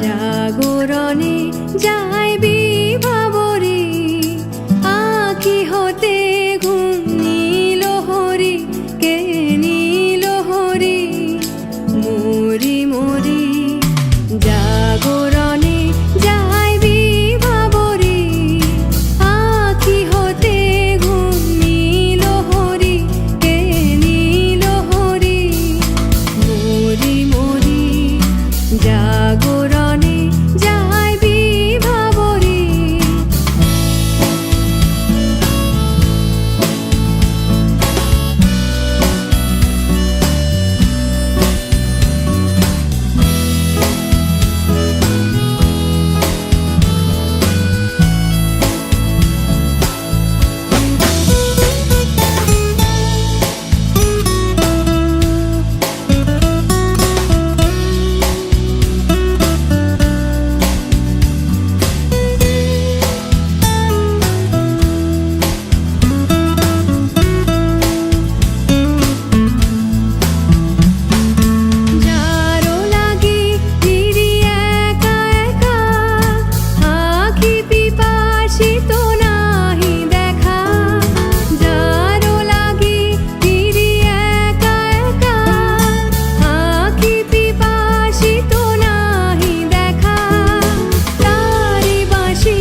জাগরণে যাই বিভাবরে, আঁখি হতে ঘুম নীল হরি, কে নীল হরি মরি মরি। জাগরণে যাই বিভাবরে, আঁখি হতে ঘুম নীল হরি, কে নীল হরি মরি মরি। জাগরণে যাই বিভাবরে। যারো লাগি ফিরি একা একা, আঁখি পিপাসিত নাহি দেখা। যারো লাগি ফিরি একা একা, আঁখি পিপাসিত নাহি দেখা। তারি বাঁশি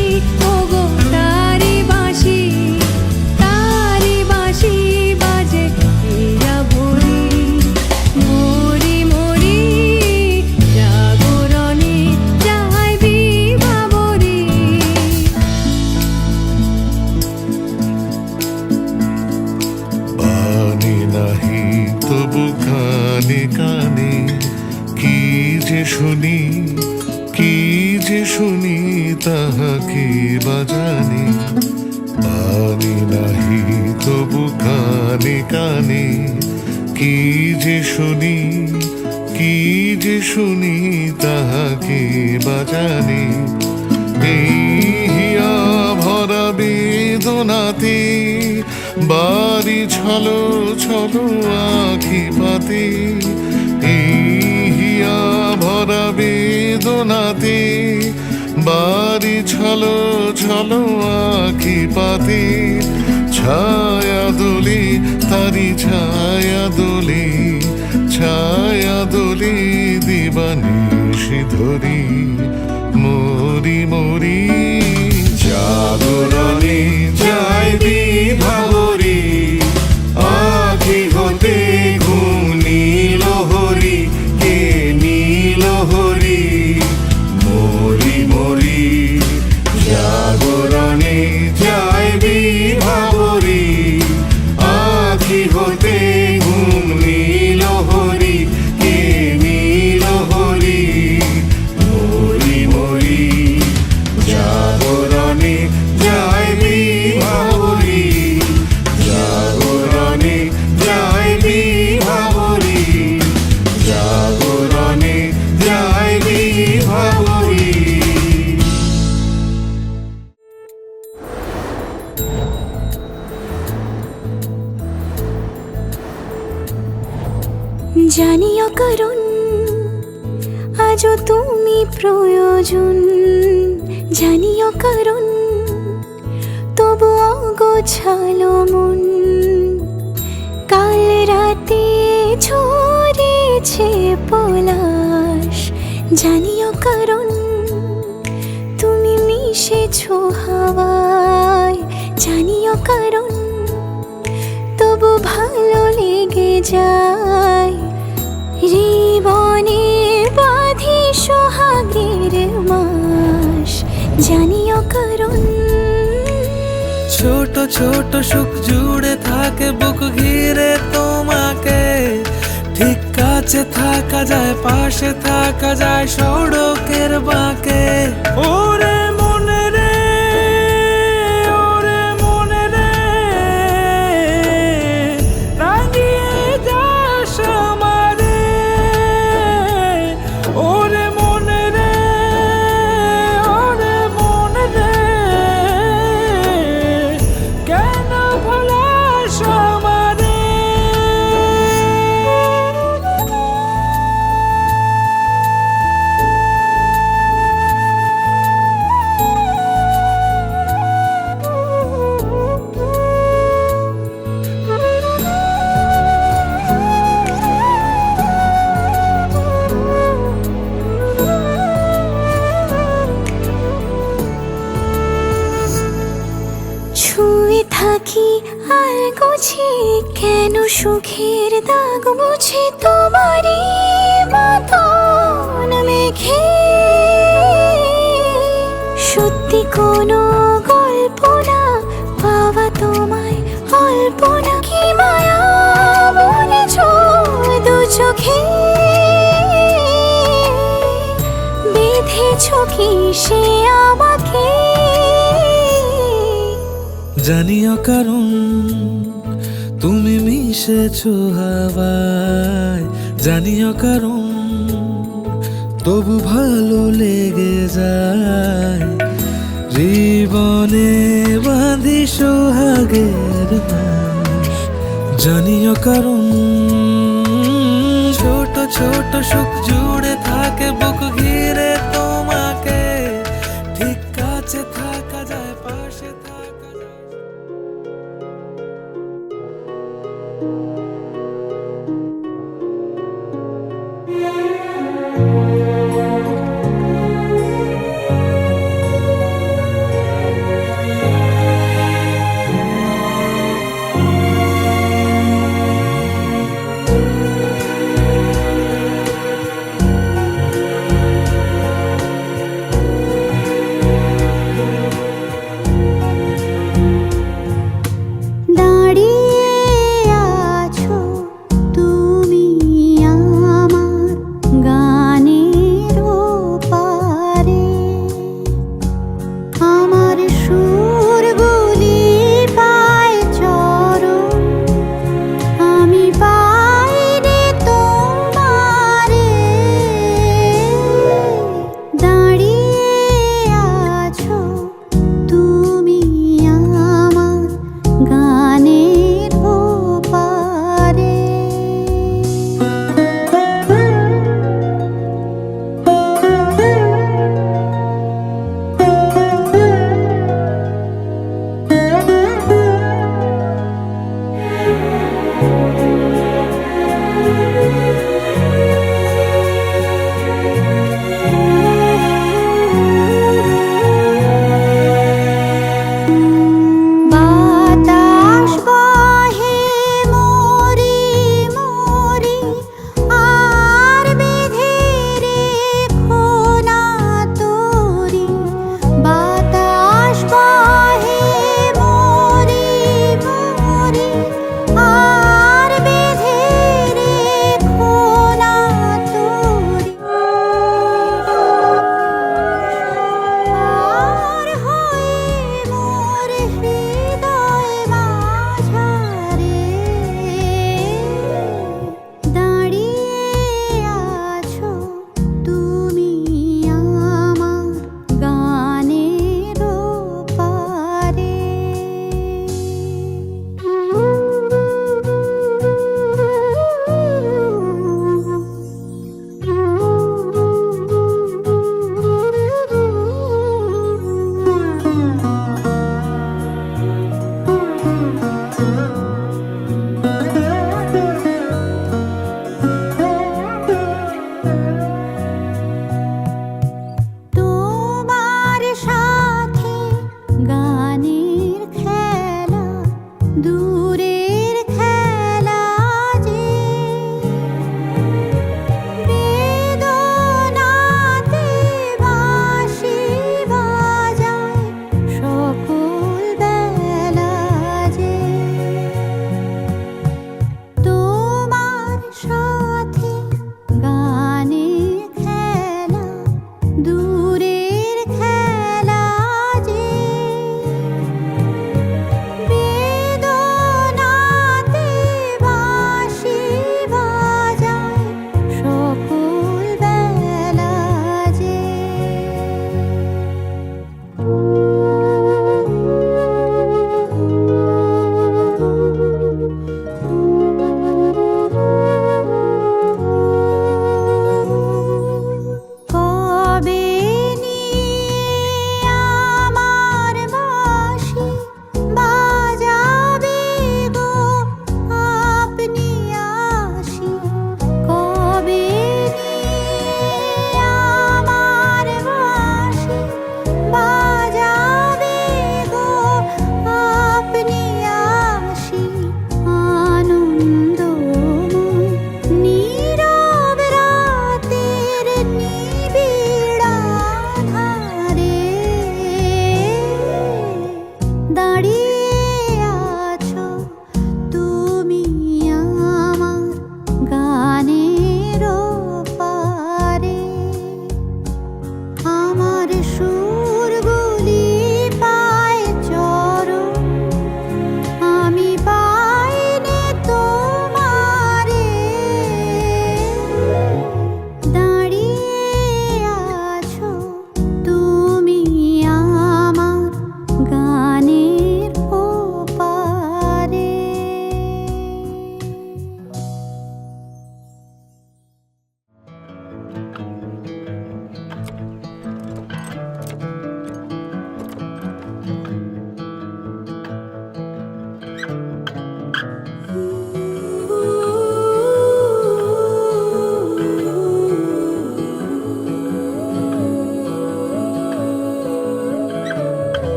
ওগো তারি বাঁশি, তারি বাঁশি বাজে হীরা ভরি মরি মরি। জাগরণে যাই বিভাবরে। বাণী নাহি তবু কানে কানে, কি যে শুনি কি যে শুনি তাহাকে বাজানি। বাণী নাহি তবু কানে কানে, কি যে শুনি কি যে শুনি তাহাকে বাজানি। এই হিয়া ভরা বেদনাতে বাড়ি ছলো ছলো আঁখি পাতে। এই হিয়া ভরা বেদনাতে বাড়ি ছলো ছলো আঁখি পাতে। ছায়া দোলে তারি ছায়া দোলে, ছায়া দোলে দিবানিশি ধরি মরি মরি। জাগরণে যাই বিভাবরে, আঁখি হতে ঘুম নীল হরি, কে নীল হরি মরি মরি। জাগরণে যাই বিভাবরে, আঁখি হতে ঘুম নীল হরি, কে নীল হরি মরি মরি। জাগরণে যাই বিভাবরে, জাগরণে যাই বিভাবরে, জাগরণে যাই বিভাবরে। জানিও কারণ আজও তুমি প্রয়োজন, জানিও কারণ তবু অগোছালো মন। কাল রাতে ঝরেছে পলাশ, জানিও কারণ তুমি মিশেছো হাওয়ায়। জানিও কারণ তবু ভালো লেগে যায়। জীবনে বাঁধি সোহাগের মাস, জানিও কারণ। ছোট ছোট সুখ জুড়ে থাকে বুক ঘিরে তোমাকে। ঠিক কাছে থাকা যায়, পাশে থাকা যায় সড়কের বাঁকে। ওরে মনে রে, ওরে মনে রে, রাঙিয়ে যাস আমারে। ওরে মনে রে, ওরে মনে রে, কেন ভোলাস আমারে। ছুঁয়ে থাকি আর গোছে কেন সুখের দাগ মুছে তোমারই মতন মেঘে সত্যি কোনো গল্প না পাওয়া তোমায় অল্প না কি মায়া বলেছ দু চোখে বেঁধেছ কি সে আমাকে জানিও কারণ তুমি মিশেছো হাওয়ায়, জানিও কারণ তবু ভালো লেগে যায়। জীবনে বাঁধি সোহাগের বাঁশ, জানিও কারণ ছোট ছোট সুখ জুড়ে থাকে বুক ঘিরে তোমাকে, ঠিক কাছে থাকা যায় পাশে থাকা যায়। দাঁড়িয়ে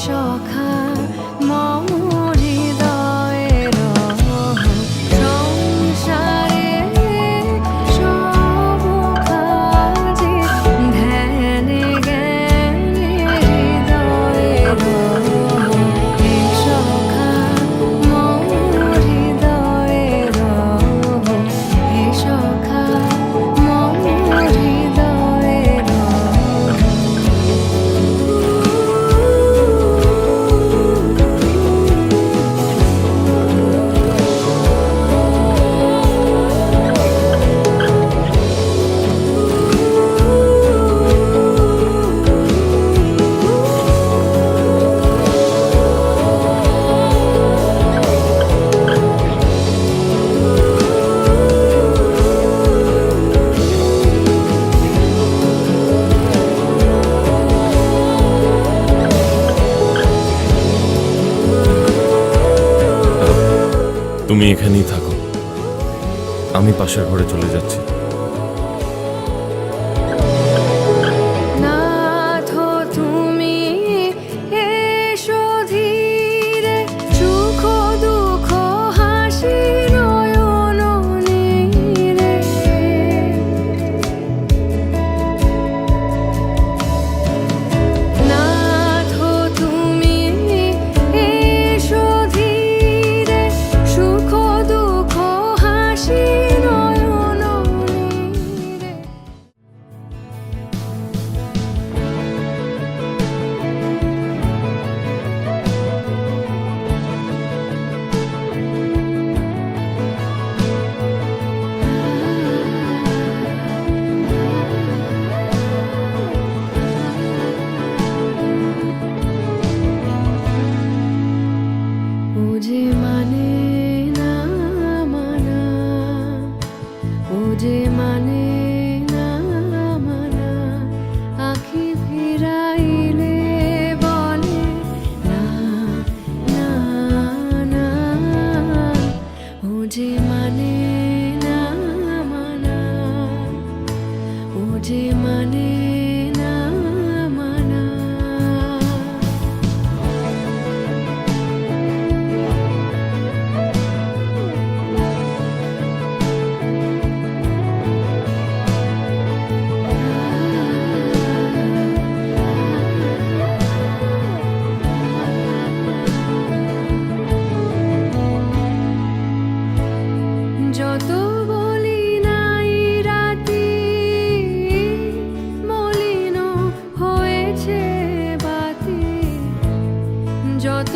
সখা মম হৃদয়ের সংসারে সব কাজে ধ্যানে জ্ঞানে হৃদয়ের হে সখা মম হৃদয়ের হে সখা মম হৃদয়ের তুমি এখানেই থাকো, আমি পাশের ঘরে চলে যাচ্ছি। নাথ তুমি এসো ধীরে, সুখ দুঃখ হাসি নয়ন নীরে। নাথ তুমি এসো ধীরে, সুখ দুঃখ হাসি নয়ন নীরে। ও যে মানে না মানা, ও যে মানে না মানা, আখি ফিরাইলে বলে না না না। ও যে মানে না মানা, ও যে মানে না মানা। যত বলি নাই রাতি, মলিন হয়েছে বাতি। যত